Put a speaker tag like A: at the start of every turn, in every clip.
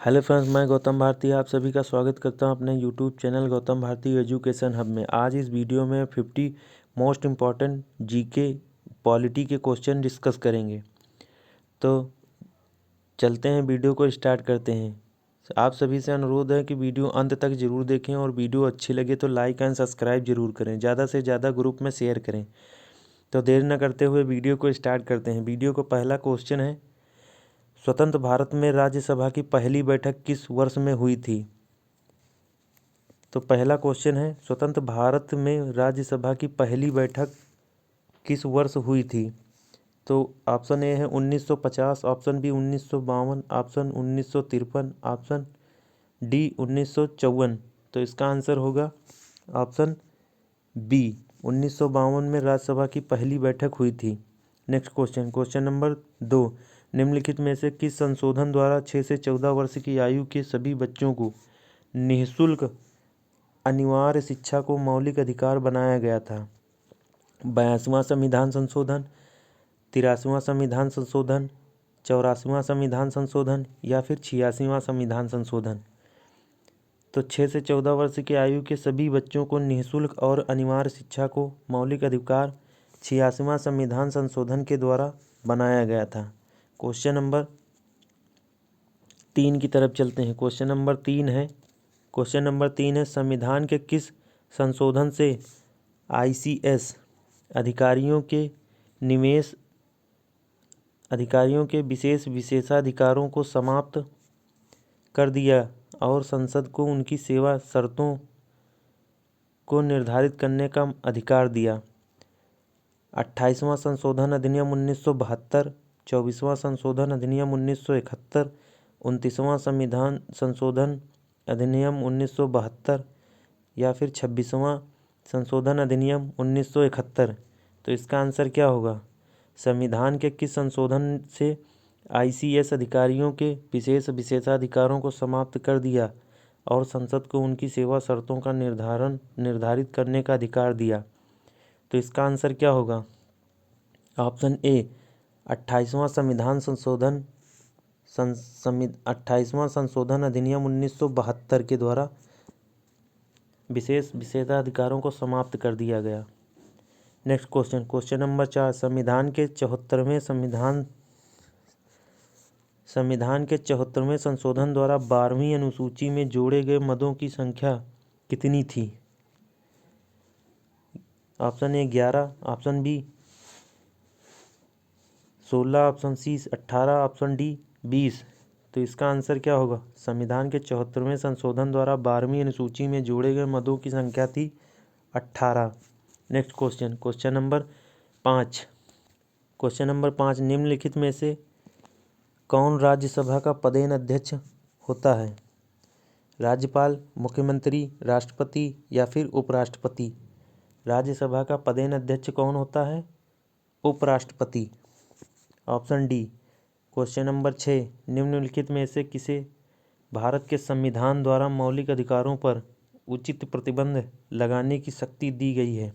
A: Hello friends, मैं गौतम भारती आप सभी का स्वागत करता हूं अपने YouTube channel Gautam Bharati education hub में। आज इस वीडियो में 50 मोस्ट इम्पॉर्टेंट जीके पॉलिटी के क्वेश्चन डिस्कस करेंगे। तो चलते हैं, वीडियो को स्टार्ट करते हैं। आप सभी से अनुरोध है कि वीडियो अंत तक ज़रूर देखें और वीडियो अच्छी लगे तो लाइक एंड सब्सक्राइब ज़रूर करें, ज़्यादा से ज़्यादा ग्रुप में शेयर करें। तो देर न करते हुए वीडियो को स्टार्ट करते हैं। वीडियो को पहला क्वेश्चन है, स्वतंत्र भारत में राज्यसभा की पहली बैठक किस वर्ष में हुई थी? तो पहला क्वेश्चन है, स्वतंत्र भारत में राज्यसभा की पहली बैठक किस वर्ष हुई थी? तो ऑप्शन ए है 1950, option B 1952, option 1953, option D 1954। तो इसका आंसर होगा ऑप्शन बी 1952 में राज्यसभा की पहली बैठक हुई थी। नेक्स्ट क्वेश्चन नंबर 2, निम्नलिखित में से किस संशोधन द्वारा 6 से 14 वर्ष की आयु के सभी बच्चों को निःशुल्क अनिवार्य शिक्षा को मौलिक अधिकार बनाया गया था? 82वां संविधान संशोधन, 83वां संविधान संशोधन, 84वां संविधान संशोधन या फिर 86वां संविधान संशोधन? तो 6 से 14 वर्ष की आयु के सभी बच्चों को निःशुल्क और अनिवार्य शिक्षा को मौलिक अधिकार 86वां संविधान संशोधन के द्वारा बनाया गया था। क्वेश्चन नंबर 3 की तरफ चलते हैं। क्वेश्चन नंबर 3 है, संविधान के किस संशोधन से आईसीएस अधिकारियों के विशेष विशेषाधिकारों को समाप्त कर दिया और संसद को उनकी सेवा शर्तों को निर्धारित करने का अधिकार दिया? 28वां संशोधन अधिनियम 1972, 24वां संशोधन अधिनियम 1971, 29वां संविधान संशोधन अधिनियम 1972 या फिर 26वां संशोधन अधिनियम 1971? तो इसका आंसर क्या होगा? संविधान के किस संशोधन से आईसीएस अधिकारियों के विशेष विशेषाधिकारों को समाप्त कर दिया और संसद को उनकी सेवा शर्तों का निर्धारित करने का अधिकार दिया? तो इसका आंसर क्या होगा? ऑप्शन ए 28वां संविधान संशोधन 28वां संशोधन अधिनियम 1972 के द्वारा विशेष विशेषाधिकारों को समाप्त कर दिया गया। नेक्स्ट क्वेश्चन नंबर 4, संविधान के 74वें संशोधन द्वारा 12वीं अनुसूची में जोड़े गए मदों की संख्या कितनी थी? Option A 11, option B 16, option C 18, option D 20। तो इसका आंसर क्या होगा? संविधान के 74वें संशोधन द्वारा 12वीं अनुसूची में जोड़े गए मदों की संख्या थी 18। नेक्स्ट क्वेश्चन नंबर 5, निम्नलिखित में से कौन राज्यसभा का पदेन अध्यक्ष होता है? राज्यपाल, मुख्यमंत्री, राष्ट्रपति या फिर उपराष्ट्रपति? राज्यसभा का पदेन अध्यक्ष कौन होता है? उपराष्ट्रपति, ऑप्शन डी। क्वेश्चन नंबर 6, निम्नलिखित में से किसे भारत के संविधान द्वारा मौलिक अधिकारों पर उचित प्रतिबंध लगाने की शक्ति दी गई है?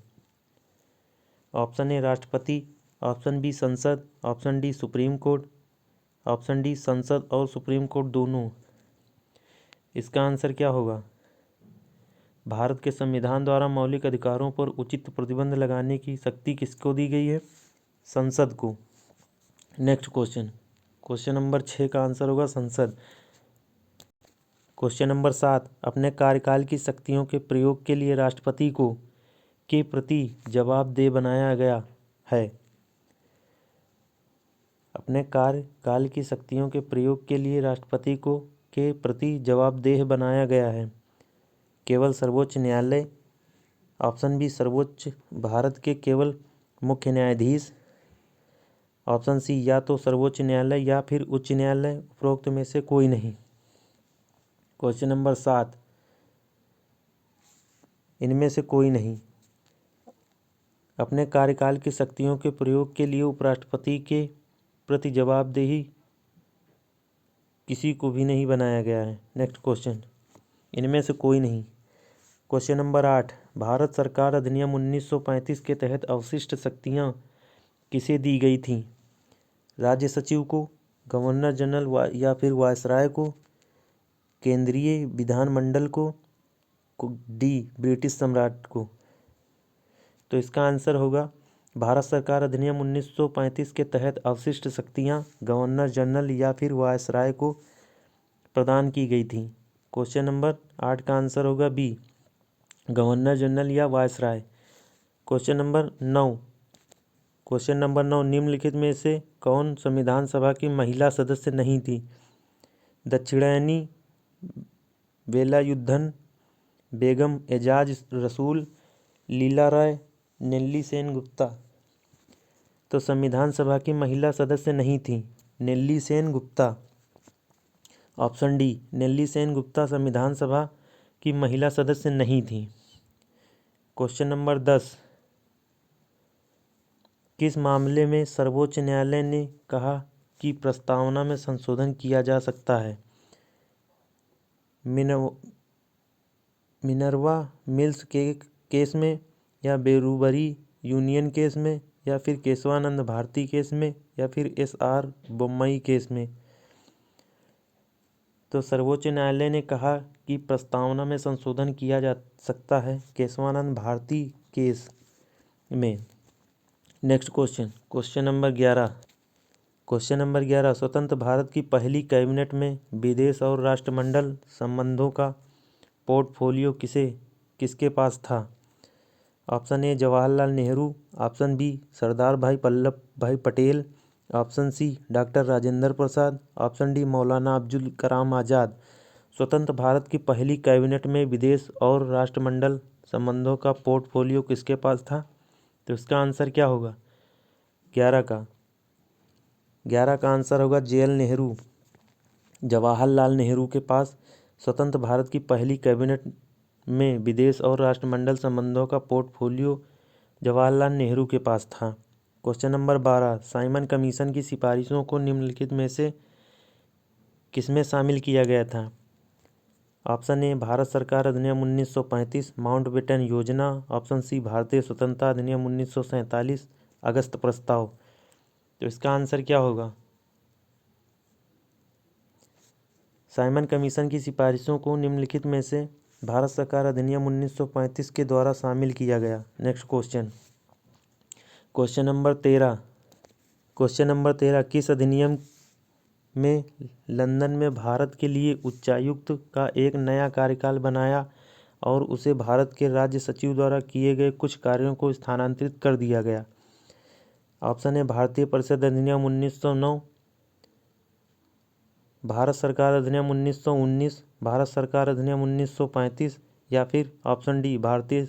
A: ऑप्शन ए राष्ट्रपति, ऑप्शन बी संसद, option D supreme court, option D संसद और सुप्रीम कोर्ट दोनों। इसका आंसर क्या होगा? भारत के संविधान द्वारा मौलिक अधिकारों पर उचित प्रतिबंध लगाने की शक्ति किसको दी गई है? संसद को। नेक्स्ट क्वेश्चन नंबर 6 का आंसर होगा संसद। क्वेश्चन नंबर 7, अपने कार्यकाल की शक्तियों के प्रयोग के लिए राष्ट्रपति को के प्रति जवाबदेह बनाया गया है? अपने कार्यकाल की शक्तियों के प्रयोग के लिए राष्ट्रपति को के प्रति जवाबदेह बनाया गया है? केवल सर्वोच्च न्यायालय, ऑप्शन बी सर्वोच्च भारत के केवल मुख्य न्यायाधीश, ऑप्शन सी या तो सर्वोच्च न्यायालय या फिर उच्च न्यायालय, उपरोक्त में से कोई नहीं। क्वेश्चन नंबर 7, इनमें से कोई नहीं। अपने कार्यकाल की शक्तियों के प्रयोग के लिए उपराष्ट्रपति के प्रति जवाबदेही किसी को भी नहीं बनाया गया है। नेक्स्ट क्वेश्चन, इनमें से कोई नहीं। क्वेश्चन नंबर 8, भारत सरकार अधिनियम 1935 के तहत अवशिष्ट शक्तियाँ किसे दी गई थीं? राज्य सचिव को, गवर्नर जनरल या फिर वायसराय को केंद्रीय विधानमंडल को, डी ब्रिटिश सम्राट को। तो इसका आंसर होगा भारत सरकार अधिनियम 1935 के तहत अवशिष्ट शक्तियां गवर्नर जनरल या फिर वायसराय को प्रदान की गई थी। क्वेश्चन नंबर 8 का आंसर होगा बी, गवर्नर जनरल या वायसराय। क्वेश्चन नंबर 9 निम्नलिखित में से कौन संविधान सभा की महिला सदस्य नहीं थी? दक्षिणायनी वेलायुधन, बेगम एजाज रसूल, लीला राय, नेल्ली सेन गुप्ता। तो संविधान सभा की महिला सदस्य नहीं थी नेल्ली सेन गुप्ता। ऑप्शन डी, नेल्ली सेन गुप्ता संविधान सभा की महिला सदस्य नहीं थी। क्वेश्चन नंबर 10, किस मामले में सर्वोच्च न्यायालय ने कहा कि प्रस्तावना में संशोधन किया जा सकता है? मिनर्वा मिल्स के केस में, या बेरूबरी यूनियन केस में, या फिर केशवानंद भारती केस में, या फिर SR बोम्मई केस में? तो सर्वोच्च न्यायालय ने कहा कि प्रस्तावना में संशोधन किया जा सकता है केशवानंद भारती केस में। Next question number 11। स्वतंत्र भारत की पहली कैबिनेट में विदेश और राष्ट्रमंडल संबंधों का पोर्टफोलियो किसके पास था? Option A Jawaharlal Nehru, option B Sardar Vallabhbhai Patel, option C doctor Rajendra Prasad, option D Maulana Abdul Kalam Azad. स्वतंत्र भारत की पहली कैबिनेट में विदेश और राष्ट्रमंडल संबंधों का पोर्टफोलियो किसके पास था? तो इसका आंसर क्या होगा? 11 का आंसर होगा JL नेहरू, जवाहरलाल नेहरू के पास स्वतंत्र भारत की पहली कैबिनेट में विदेश और राष्ट्रमंडल संबंधों का पोर्टफोलियो जवाहरलाल नेहरू के पास था। क्वेश्चन नंबर 12, साइमन कमीशन की सिफारिशों को निम्नलिखित में से किसमें शामिल किया गया था? ऑप्शन ए भारत सरकार अधिनियम 1935 माउंटबेटन योजना, ऑप्शन सी भारतीय स्वतंत्रता अधिनियम 1947 अगस्त प्रस्ताव। तो इसका आंसर क्या होगा? साइमन कमीशन की सिफारिशों को निम्नलिखित में से भारत सरकार अधिनियम 1935 के द्वारा शामिल किया गया। नेक्स्ट क्वेश्चन नंबर 13 किस अधिनियम में लंदन में भारत के लिए उच्चायुक्त का एक नया कार्यकाल बनाया और उसे भारत के राज्य सचिव द्वारा किए गए कुछ कार्यों को स्थानांतरित कर दिया गया? ऑप्शन ए भारतीय परिषद अधिनियम 1909, भारत सरकार अधिनियम 1919, भारत सरकार अधिनियम 1935, या फिर ऑप्शन डी भारतीय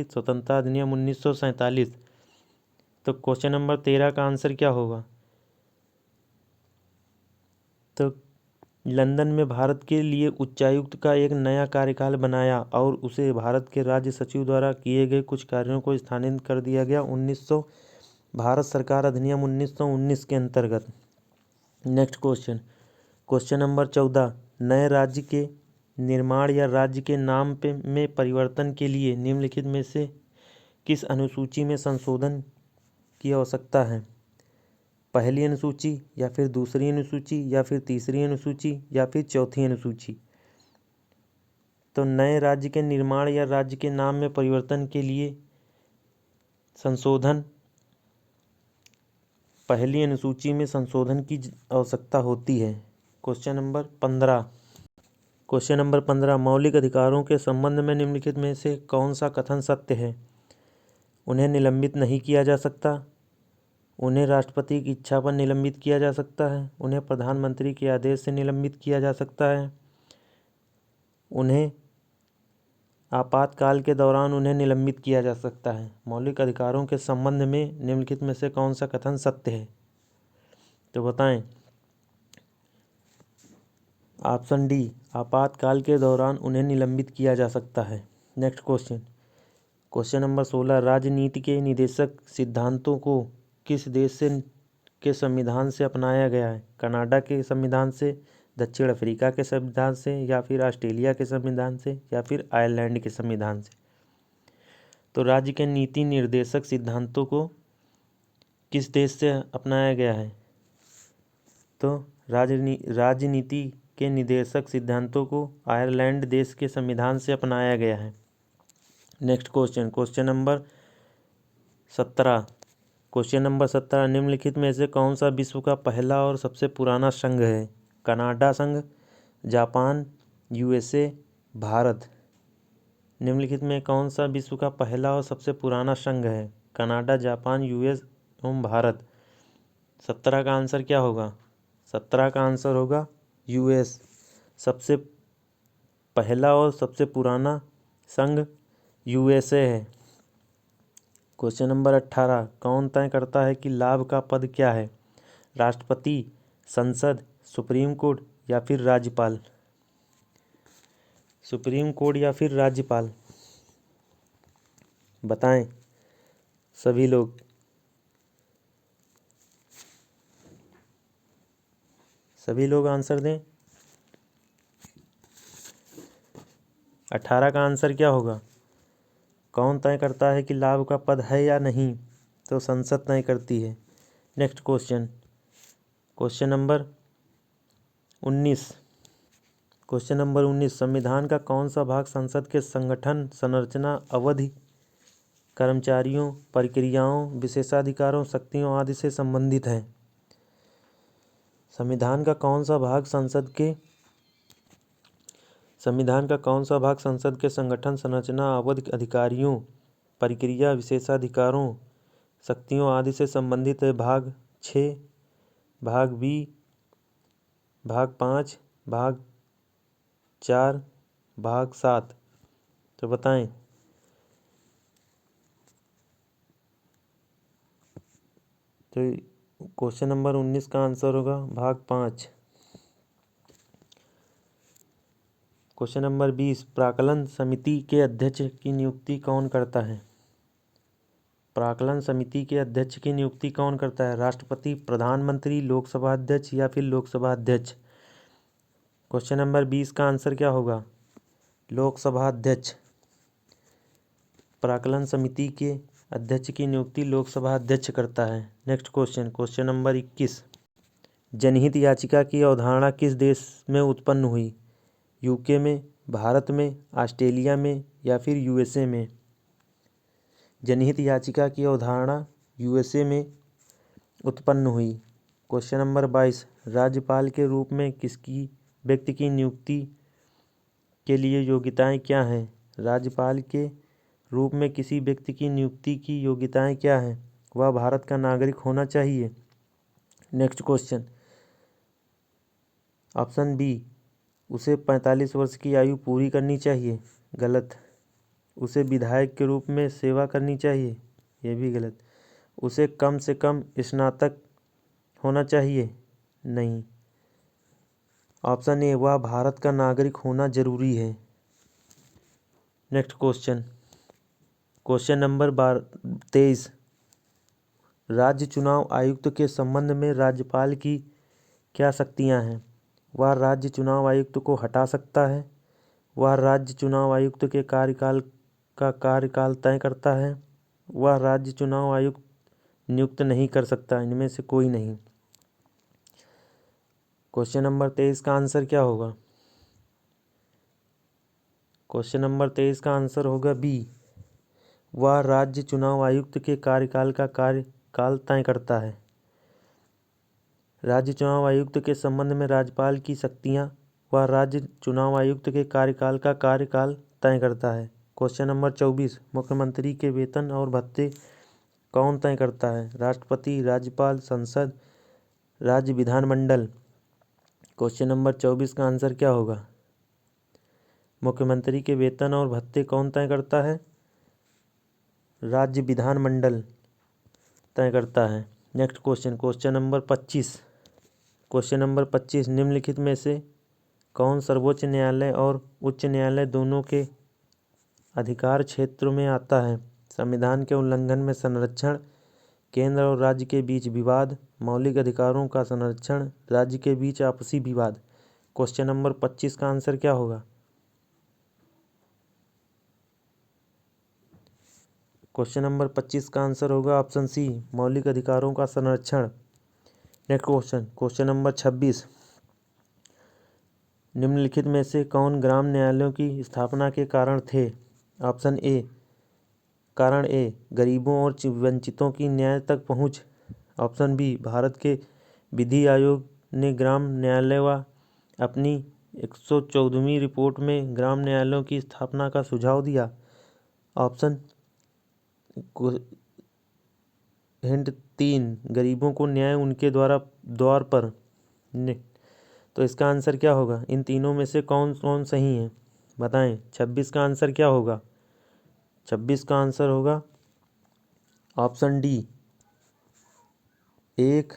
A: स्वतंत्रता अधिनियम 1947। तो क्वेश्चन नंबर 13 का आंसर क्या होगा? तो लंदन में भारत के लिए उच्चायुक्त का एक नया कार्यकाल बनाया और उसे भारत के राज्य सचिव द्वारा किए गए कुछ कार्यों को स्थानांतरित कर दिया गया 1900 भारत सरकार अधिनियम 1919 के अंतर्गत। नेक्स्ट क्वेश्चन नंबर 14, नए राज्य के निर्माण या राज्य के नाम में परिवर्तन के लिए निम्नलिखित में से किस अनुसूची में संशोधन की आवश्यकता है? पहली अनुसूची, या फिर दूसरी अनुसूची, या फिर तीसरी अनुसूची, या फिर चौथी अनुसूची? तो नए राज्य के निर्माण या राज्य के नाम में परिवर्तन के लिए संशोधन पहली अनुसूची में संशोधन की आवश्यकता होती है। क्वेश्चन नंबर 15 मौलिक अधिकारों के संबंध में निम्नलिखित में से कौन सा कथन सत्य है? उन्हें निलंबित नहीं किया जा सकता, उन्हें राष्ट्रपति की इच्छा पर निलंबित किया जा सकता है, उन्हें प्रधानमंत्री के आदेश से निलंबित किया जा सकता है, उन्हें आपातकाल के दौरान उन्हें निलंबित किया जा सकता है। मौलिक अधिकारों के संबंध में निम्नलिखित में से कौन सा कथन सत्य है? तो बताएं। ऑप्शन डी आपातकाल के दौरान उन्हें निलंबित किया जा सकता है। नेक्स्ट क्वेश्चन नंबर 16 राजनीति के निर्देशक सिद्धांतों को किस देश के संविधान से अपनाया गया है? कनाडा के संविधान से, दक्षिण अफ्रीका के संविधान से, या फिर ऑस्ट्रेलिया के संविधान से, या फिर आयरलैंड के संविधान से? तो राज्य के नीति निर्देशक सिद्धांतों को किस देश से अपनाया गया है? तो राजनीति के निदेशक सिद्धांतों को आयरलैंड देश के संविधान से अपनाया गया है? Next question, question number 17। Question number 17, निम्नलिखित में से कौन सा विश्व का पहला और सबसे पुराना संघ है? कनाडा संघ, जापान, यूएसए, भारत। निम्नलिखित में कौन सा विश्व का पहला और सबसे पुराना संघ है? कनाडा, जापान, यूएस एवं भारत। 17 का आंसर क्या होगा? 17 का आंसर होगा यूएस। सबसे पहला और सबसे पुराना संघ यूएसए है। क्वेश्चन नंबर 18, कौन तय करता है कि लाभ का पद क्या है? राष्ट्रपति, संसद, सुप्रीम कोर्ट या फिर राज्यपाल? सुप्रीम कोर्ट या फिर राज्यपाल? बताएं सभी लोग। सभी लोग आंसर दें। 18 का आंसर क्या होगा? कौन तय करता है कि लाभ का पद है या नहीं? तो संसद तय करती है। Next question, question number 19। Question number 19, संविधान का कौन सा भाग संसद के संगठन, संरचना, अवधि, कर्मचारियों, प्रक्रियाओं, विशेषाधिकारों, शक्तियों आदि से संबंधित है? संविधान का कौन सा भाग संसद के संगठन, संरचना, अवधि, अधिकारियों, प्रक्रिया, विशेषाधिकारों, शक्तियों आदि से संबंधित है? भाग 6, भाग बी, भाग 5, भाग 4, भाग 7? तो बताएं। तो क्वेश्चन नंबर 19 का आंसर होगा भाग 5। क्वेश्चन नंबर 20, प्राक्कलन समिति के अध्यक्ष की नियुक्ति कौन करता है? प्राक्कलन समिति के अध्यक्ष की नियुक्ति कौन करता है? राष्ट्रपति, प्रधानमंत्री, लोकसभा अध्यक्ष या फिर लोकसभा अध्यक्ष? क्वेश्चन नंबर 20 का आंसर क्या होगा? लोकसभा अध्यक्ष। प्राक्कलन समिति के अध्यक्ष की नियुक्ति लोकसभा अध्यक्ष करता है। नेक्स्ट क्वेश्चन, क्वेश्चन नंबर 21, जनहित याचिका की अवधारणा किस देश में उत्पन्न हुई? यूके में, भारत में, ऑस्ट्रेलिया में या फिर यूएसए में? जनहित याचिका की अवधारणा यूएसए में उत्पन्न हुई। क्वेश्चन नंबर 22, राज्यपाल के रूप में किसी व्यक्ति की नियुक्ति के लिए योग्यताएं क्या हैं? राज्यपाल के रूप में किसी व्यक्ति की नियुक्ति की योग्यताएं क्या हैं? वह भारत का नागरिक होना चाहिए। नेक्स्ट क्वेश्चन, ऑप्शन बी, उसे 45 वर्ष की आयु पूरी करनी चाहिए। गलत। उसे विधायक के रूप में सेवा करनी चाहिए। ये भी गलत। उसे कम से कम स्नातक होना चाहिए। नहीं। ऑप्शन ए, वह भारत का नागरिक होना जरूरी है। नेक्स्ट क्वेश्चन, क्वेश्चन नंबर 23, राज्य चुनाव आयुक्त के संबंध में राज्यपाल की क्या शक्तियां हैं? वह राज्य चुनाव आयुक्त को हटा सकता है, वह राज्य चुनाव आयुक्त के कार्यकाल तय करता है, वह राज्य चुनाव आयुक्त नियुक्त नहीं कर सकता। इनमें से कोई नहीं। क्वेश्चन नंबर 23 का आंसर क्या होगा? क्वेश्चन नंबर 23 का आंसर होगा बी, वह राज्य चुनाव आयुक्त के कार्यकाल तय करता है। राज्य चुनाव आयुक्त के संबंध में राज्यपाल की शक्तियां, वह राज्य चुनाव आयुक्त के कार्यकाल तय करता है। क्वेश्चन नंबर 24, मुख्यमंत्री के वेतन और भत्ते कौन तय करता है? राष्ट्रपति, राज्यपाल, संसद, राज्य विधानमंडल? क्वेश्चन नंबर 24 का आंसर क्या होगा? मुख्यमंत्री के वेतन और भत्ते कौन तय करता है? राज्य विधानमंडल तय करता है। Next question, question number 25। Question number 25, निम्नलिखित में से कौन सर्वोच्च न्यायालय और उच्च न्यायालय दोनों के अधिकार क्षेत्र में आता है? संविधान के उल्लंघन में संरक्षण, केंद्र और राज्य के बीच विवाद, मौलिक अधिकारों का संरक्षण, राज्य के बीच आपसी विवाद? क्वेश्चन नंबर 25 का आंसर क्या होगा? क्वेश्चन नंबर 25 का आंसर होगा ऑप्शन सी, मौलिक अधिकारों का संरक्षण। नेक्स्ट क्वेश्चन, क्वेश्चन नंबर 26, निम्नलिखित में से कौन ग्राम न्यायालयों की स्थापना के कारण थे? ऑप्शन ए, कारण ए, गरीबों और वंचितों की न्याय तक पहुंच। ऑप्शन बी, भारत के विधि आयोग ने ग्राम न्यायालय व अपनी 114वीं रिपोर्ट में ग्राम न्यायालयों की स्थापना का सुझाव दिया। ऑप्शन हिंट 3, गरीबों को न्याय उनके द्वार पर। तो इसका आंसर क्या होगा? इन तीनों में से कौन कौन सही है बताएं। 26 का आंसर क्या होगा? 26 का आंसर होगा ऑप्शन डी, 1,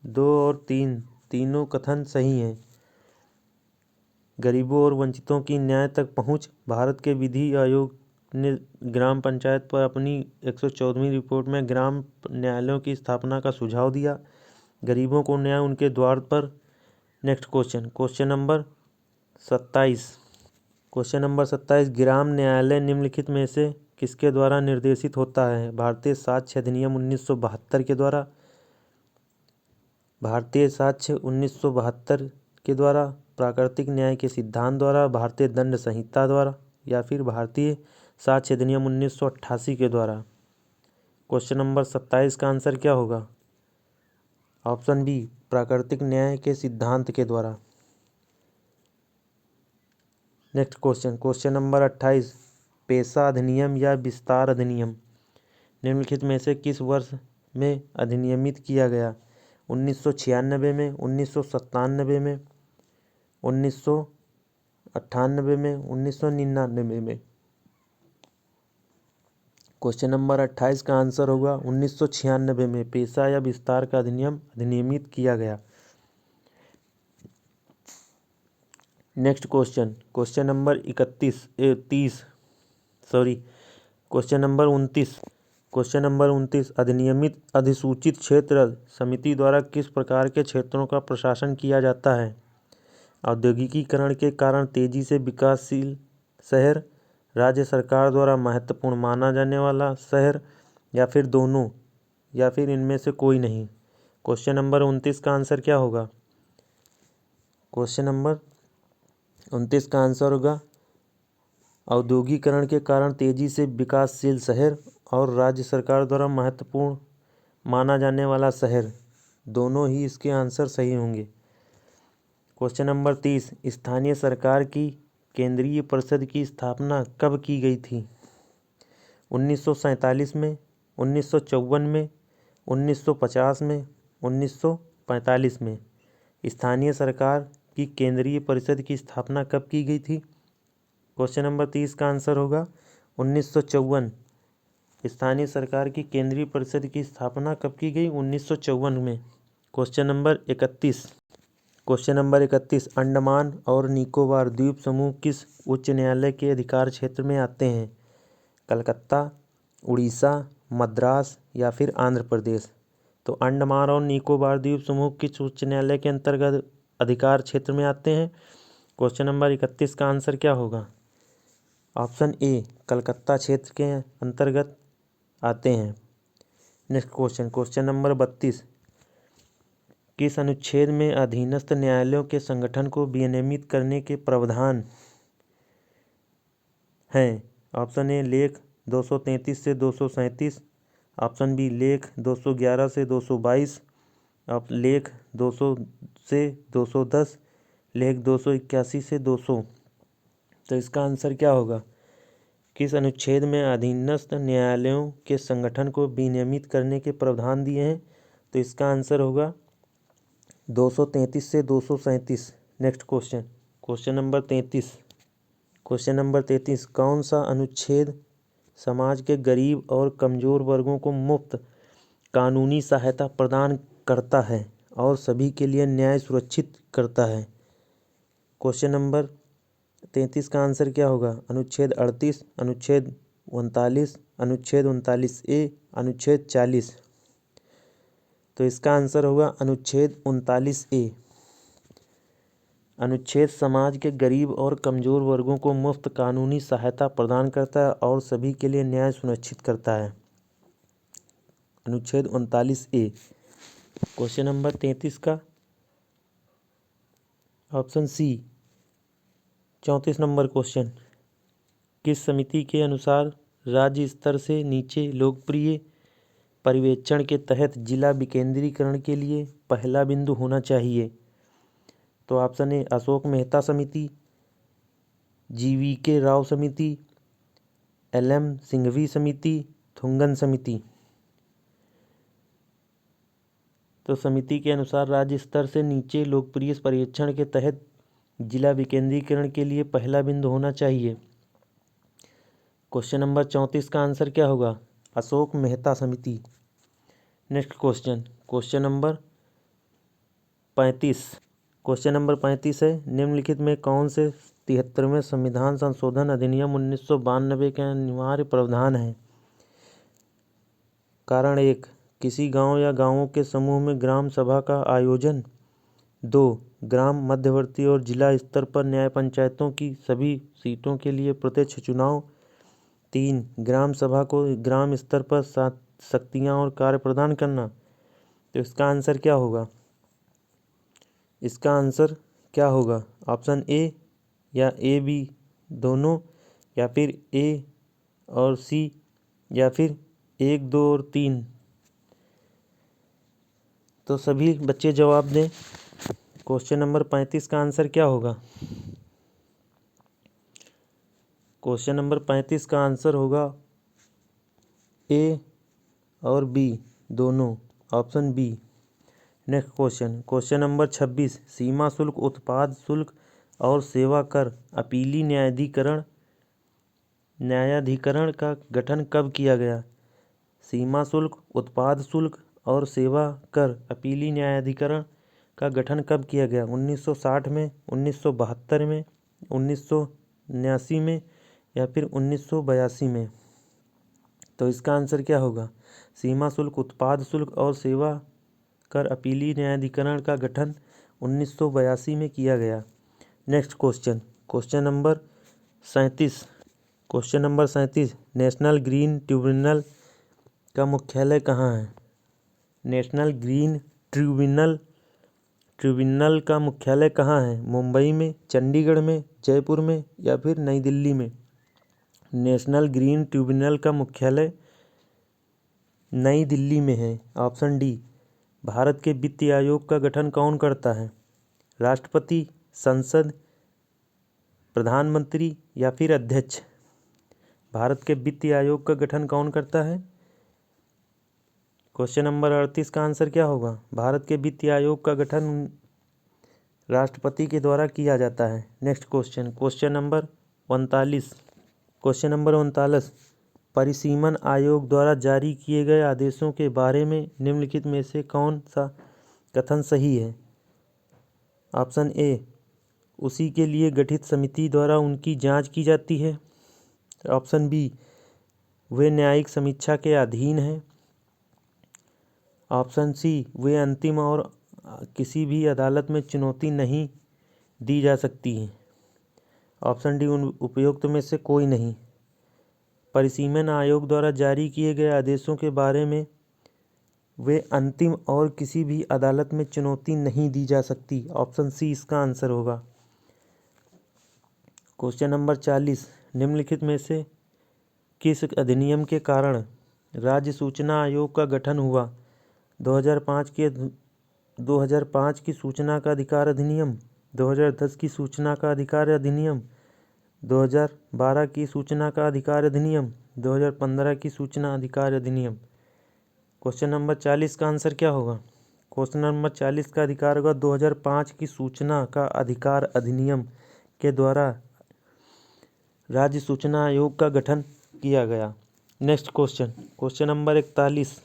A: 2 और 3 तीनों कथन सही हैं। गरीबों और वंचितों की न्याय तक पहुंच, भारत के विधि आयोग ने ग्राम पंचायत पर अपनी 114वीं रिपोर्ट में ग्राम न्यायालयों की स्थापना का सुझाव दिया, गरीबों को न्याय उनके द्वार पर। Next question number 27। Question number 27, ग्राम न्यायालय निम्नलिखित में से किसके द्वारा निर्देशित होता है? भारतीय साक्ष्य अधिनियम 1972 के द्वारा, भारतीय साक्ष्य 1972 के द्वारा, प्राकृतिक न्याय के सिद्धांत द्वारा, भारतीय दंड संहिता द्वारा, या फिर भारतीय साक्ष्य अधिनियम 1988 के द्वारा। क्वेश्चन नंबर 27 का आंसर क्या होगा? ऑप्शन बी, प्राकृतिक न्याय के सिद्धांत के द्वारा। नेक्स्ट क्वेश्चन नंबर 28, पेशा अधिनियम या विस्तार अधिनियम निम्नलिखित में से किस वर्ष में अधिनियमित किया गया? 1996 में, 1997 में, 1998 में, 1999 में। क्वेश्चन नंबर 28 का आंसर होगा 1996 में पेशा या विस्तार का अधिनियम अधिनियमित किया गया। नेक्स्ट क्वेश्चन नंबर 29 अधिनियमित अधिसूचित क्षेत्र समिति द्वारा किस प्रकार के क्षेत्रों का प्रशासन किया जाता है? औद्योगिकीकरण के कारण तेजी से विकासशील शहर, राज्य सरकार द्वारा महत्वपूर्ण माना जाने वाला शहर, या फिर दोनों, या फिर इनमें से कोई नहीं। क्वेश्चन नंबर 29 का आंसर क्या होगा? क्वेश्चन नंबर 29 का आंसर होगा औद्योगिकरण के कारण तेजी से विकासशील शहर और राज्य सरकार द्वारा महत्वपूर्ण माना जाने वाला शहर, दोनों ही इसके आंसर सही होंगे। क्वेश्चन नंबर 30, स्थानीय सरकार की केंद्रीय परिषद की स्थापना कब की गई थी? 1947 में, 1954 में, 1950 में, 1945 में। स्थानीय सरकार की केंद्रीय परिषद की स्थापना कब की गई थी? क्वेश्चन नंबर 30 का आंसर होगा 1954। स्थानीय सरकार की केंद्रीय परिषद की स्थापना कब की गई? 1954 में। क्वेश्चन नंबर 31, अंडमान और निकोबार द्वीप समूह किस उच्च न्यायालय के अधिकार क्षेत्र में आते हैं? कलकत्ता, उड़ीसा, मद्रास, या फिर आंध्र प्रदेश। तो अंडमान और निकोबार द्वीप समूह किस उच्च न्यायालय के अंतर्गत अधिकार क्षेत्र में आते हैं? क्वेश्चन नंबर 31 का आंसर क्या होगा? ऑप्शन ए, कलकत्ता क्षेत्र के अंतर्गत आते हैं। नेक्स्ट क्वेश्चन नंबर 32, किस अनुच्छेद में अधीनस्थ न्यायालयों के संगठन को विनियमित करने के प्रावधान हैं? ऑप्शन ए, लेख 233 से 237, ऑप्शन बी, लेख 211 से 222, लेख 200 से 210, लेख 281 से 200। तो इसका आंसर क्या होगा? किस अनुच्छेद में अधीनस्थ न्यायालयों के संगठन को विनियमित करने के प्रावधान दिए हैं? तो इसका आंसर होगा 233 से 237। नेक्स्ट क्वेश्चन नंबर 33, कौन सा अनुच्छेद समाज के गरीब और कमजोर वर्गों को मुफ्त कानूनी सहायता प्रदान करता है और सभी के लिए न्याय सुरक्षित करता है? क्वेश्चन नंबर 33 का आंसर क्या होगा? अनुच्छेद 38, अनुच्छेद 39, अनुच्छेद 39A, अनुच्छेद 40। तो इसका आंसर होगा अनुच्छेद 39A। अनुच्छेद समाज के गरीब और कमजोर वर्गों को मुफ्त कानूनी सहायता प्रदान करता है और सभी के लिए न्याय सुनिश्चित करता है। अनुच्छेद 39A। क्वेश्चन नंबर 33 का ऑप्शन सी, 34 नंबर क्वेश्चन, किस समिति के अनुसार राज्य स्तर से नीचे लोकप्रिय पर्यवेक्षण के तहत जिला विकेंद्रीकरण के लिए पहला बिंदु होना चाहिए? तो ऑप्शन ए अशोक मेहता समिति, GVK राव समिति, LM सिंघवी समिति, थुंगन समिति। तो समिति के अनुसार राज्य स्तर से नीचे लोकप्रिय पर्यवेक्षण के तहत जिला विकेंद्रीकरण के लिए पहला बिंदु होना चाहिए। क्वेश्चन नंबर 34 का आंसर क्या होगा? अशोक मेहता समिति। Next question, question number 35। Question number 35 है, निम्नलिखित में कौन से 73वें संविधान संशोधन अधिनियम 1992 के अनिवार्य प्रावधान है? कारण 1, किसी गांव या गांवों के समूह में ग्राम सभा का आयोजन। 2, ग्राम मध्यवर्ती और जिला स्तर पर न्याय पंचायतों की सभी सीटों के लिए प्रत्यक्ष चुनाव। 3, ग्राम सभा को ग्राम स्तर पर शक्तियाँ और कार्य प्रदान करना। तो इसका आंसर क्या होगा? इसका आंसर क्या होगा? ऑप्शन ए या ए बी दोनों, या फिर ए और सी, या फिर 1, 2 और 3। तो सभी बच्चे जवाब दें। क्वेश्चन नंबर 35 का आंसर क्या होगा? क्वेश्चन नंबर 35 का आंसर होगा ए और बी दोनों, option B. Next question, question number 26, सीमा शुल्क, उत्पाद शुल्क और सेवा कर अपीली न्यायाधिकरण का गठन कब किया गया? सीमा शुल्क, उत्पाद शुल्क और सेवा कर अपीली न्यायाधिकरण का गठन कब किया गया? 1960 में, 1972 में, 1979 में, या फिर 1982 में? तो इसका आंसर क्या होगा? सीमा शुल्क, उत्पाद शुल्क और सेवा कर अपीली न्यायाधिकरण का गठन 1982 में किया गया। Next question, question number 37। Question number 37, national green tribunal का मुख्यालय कहाँ है? नेशनल ग्रीन ट्रिब्यूनल का मुख्यालय कहाँ है? मुंबई में, चंडीगढ़ में, जयपुर में, या फिर नई दिल्ली में? नेशनल ग्रीन ट्रिब्यूनल का मुख्यालय नई दिल्ली में है, ऑप्शन डी। भारत के वित्त आयोग का गठन कौन करता है? राष्ट्रपति, संसद, प्रधानमंत्री या फिर अध्यक्ष? भारत के वित्त आयोग का गठन कौन करता है? क्वेश्चन नंबर 38 का आंसर क्या होगा? भारत के वित्त आयोग का गठन राष्ट्रपति के द्वारा किया जाता है। Next question, question number 39। Question number 39, परिसीमन आयोग द्वारा जारी किए गए आदेशों के बारे में निम्नलिखित में से कौन सा कथन सही है? ऑप्शन ए, उसी के लिए गठित समिति द्वारा उनकी जांच की जाती है। ऑप्शन बी, वे न्यायिक समीक्षा के अधीन हैं। ऑप्शन सी, वे अंतिम और किसी भी अदालत में चुनौती नहीं दी जा सकती हैं। ऑप्शन डी, उन उपयुक्त में से कोई नहीं। परिसीमन आयोग द्वारा जारी किए गए आदेशों के बारे में वे अंतिम और किसी भी अदालत में चुनौती नहीं दी जा सकती। ऑप्शन सी इसका आंसर होगा। क्वेश्चन नंबर 40, निम्नलिखित में से किस अधिनियम के कारण राज्य सूचना आयोग का गठन हुआ? 2005 की सूचना का अधिकार अधिनियम, 2010 की सूचना का अधिकार अधिनियम, 2012 की सूचना का अधिकार अधिनियम, 2015 की सूचना अधिकार अधिनियम? क्वेश्चन नंबर 40 का आंसर क्या होगा? क्वेश्चन नंबर 40 का अधिकार होगा 2005 की सूचना का अधिकार अधिनियम के द्वारा राज्य सूचना आयोग का गठन किया गया। Next question, question number 41।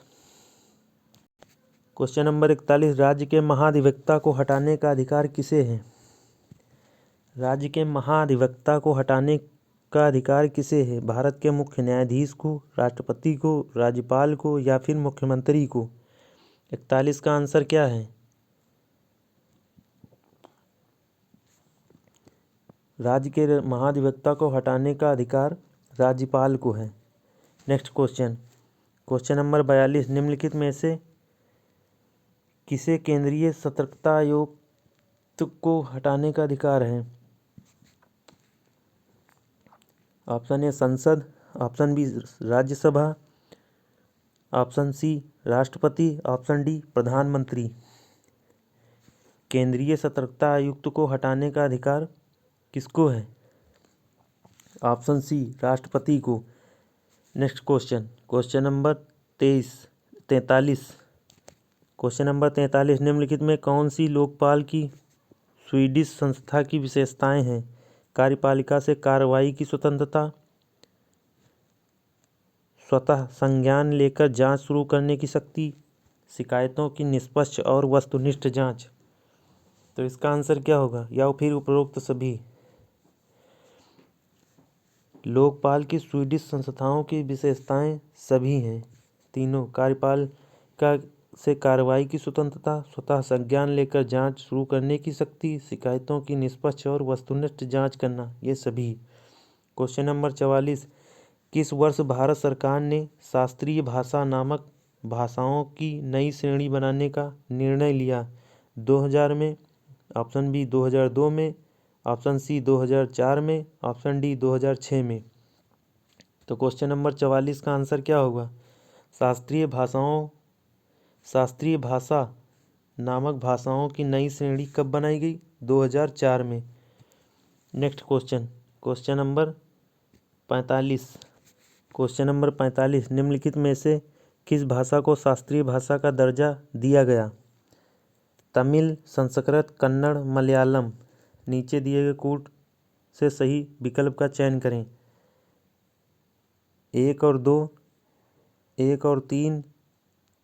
A: Question number 41, राज्य के महाधिवक्ता को हटाने का अधिकार किसे है? राज्य के महाधिवक्ता को हटाने का अधिकार किसे है? भारत के मुख्य न्यायाधीश को, राष्ट्रपति को, राज्यपाल को, या फिर मुख्यमंत्री को? 41 का आंसर क्या है? राज्य के महाधिवक्ता को हटाने का अधिकार राज्यपाल को है। नेक्स्ट क्वेश्चन, क्वेश्चन नंबर 42, निम्नलिखित में से किसे केंद्रीय सतर्कता आयुक्त को हटाने का अधिकार है? ऑप्शन ए संसद, option B Rajya Sabha, option C राष्ट्रपति, ऑप्शन डी प्रधानमंत्री। केंद्रीय सतर्कता आयुक्त को हटाने का अधिकार किसको है? ऑप्शन सी राष्ट्रपति को। Next question, question number 43। Question number 43, निम्नलिखित में कौन सी लोकपाल की स्वीडिश संस्था की विशेषताएं हैं? कार्यपालिका से कार्रवाई की स्वतंत्रता, स्वतः संज्ञान लेकर जांच शुरू करने की शक्ति, शिकायतों की निष्पक्ष और वस्तुनिष्ठ जांच। तो इसका आंसर क्या होगा? या फिर उपरोक्त सभी। लोकपाल की स्वीडिश संस्थाओं की विशेषताएं सभी हैं तीनों। कार्यपालिका से कार्रवाई की स्वतंत्रता, स्वतः संज्ञान लेकर जांच शुरू करने की शक्ति, शिकायतों की निष्पक्ष और वस्तुनिष्ठ जांच करना, ये सभी। क्वेश्चन नंबर 44, किस वर्ष भारत सरकार ने शास्त्रीय भाषा नामक भाषाओं की नई श्रेणी बनाने का निर्णय लिया? 2000 में, ऑप्शन बी 2002 में, ऑप्शन सी 2004 में, ऑप्शन डी 2006 में। तो क्वेश्चन नंबर 44 का आंसर क्या होगा? शास्त्रीय भाषा नामक भाषाओं की नई श्रेणी कब बनाई गई? 2004 में। Next question, question number 45। Question number 45, निम्नलिखित में से किस भाषा को शास्त्रीय भाषा का दर्जा दिया गया? तमिल, संस्कृत, कन्नड़, मलयालम। नीचे दिए गए कोड से सही विकल्प का चयन करें। 1 और 2, 1 और 3,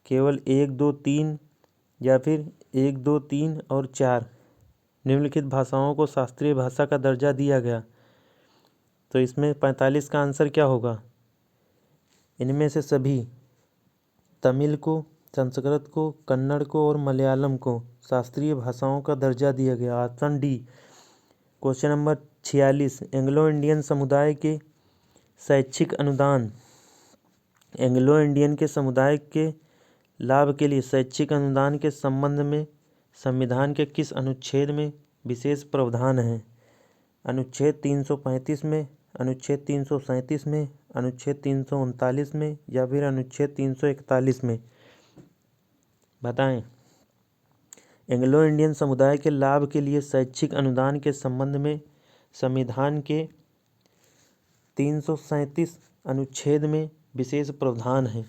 A: केवल 1, 2, 3 या फिर 1, 2, 3 और 4 निम्नलिखित भाषाओं को शास्त्रीय भाषा का दर्जा दिया गया। तो इसमें 45 का आंसर क्या होगा? इनमें से सभी तमिल को, संस्कृत को, कन्नड़ को और मलयालम को शास्त्रीय भाषाओं का दर्जा दिया गया। Option D. Question number 46, Anglo Indian समुदाय के शैक्षिक अनुदान। एंग्लो इंडियन के समुदाय के लाभ के लिए शैक्षिक अनुदान के संबंध में संविधान के किस अनुच्छेद में विशेष प्रावधान है? अनुच्छेद 335 में, अनुच्छेद 337 में, अनुच्छेद 339 में या फिर अनुच्छेद 341 में? बताएं। एंग्लो इंडियन समुदाय के लाभ के लिए शैक्षिक अनुदान के संबंध में संविधान के 337 अनुच्छेद में विशेष प्रावधान है।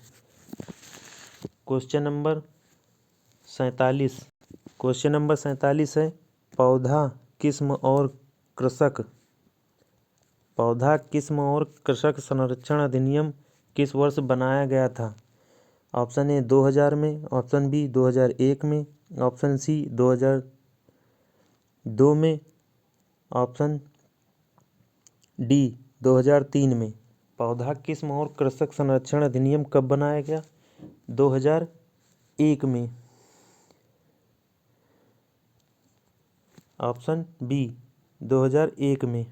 A: Question number 47। क्वेश्चन नंबर 47 है, पौधा किस्म और कृषक संरक्षण अधिनियम किस वर्ष बनाया गया था? ऑप्शन ए 2000 में, ऑप्शन बी 2001 में, ऑप्शन सी 2002 में, ऑप्शन डी 2003 में। पौधा किस्म और कृषक संरक्षण अधिनियम कब बनाया गया? 2001 में। ऑप्शन बी 2001 में।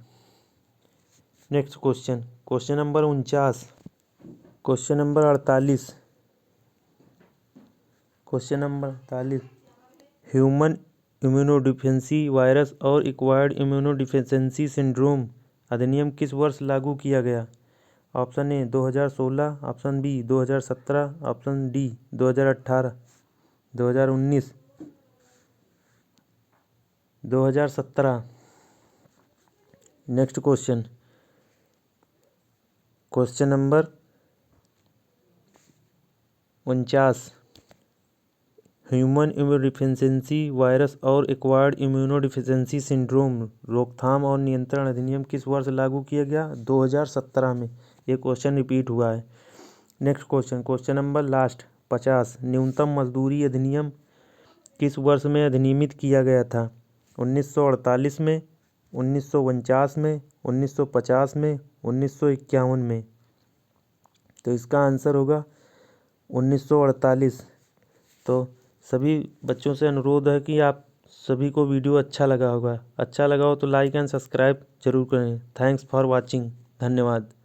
A: Next question, question number 49। Question number 48। Question number 48, human immunodeficiency virus और एक्वायर्ड इम्यूनोडिफिशियेंसी सिंड्रोम अधिनियम किस वर्ष लागू किया गया? Option A 2016, option B 2017, option D 2018, 2019, 2017। Next question, question number 49, human immunodeficiency virus और एक्वायर्ड इम्यूनोडिफिशियेंसी सिंड्रोम रोकथाम और नियंत्रण अधिनियम किस वर्ष लागू किया गया? 2017 में। ये क्वेश्चन रिपीट हुआ है। Next question, question number last 50, न्यूनतम मजदूरी अधिनियम किस वर्ष में अधिनियमित किया गया था? 1948 में, 1949 में, 1950 में, 1951 में? तो इसका आंसर होगा 1948। तो सभी बच्चों से अनुरोध है कि आप सभी को वीडियो अच्छा लगा हो तो लाइक एंड सब्सक्राइब जरूर करें। Thanks for watching. धन्यवाद।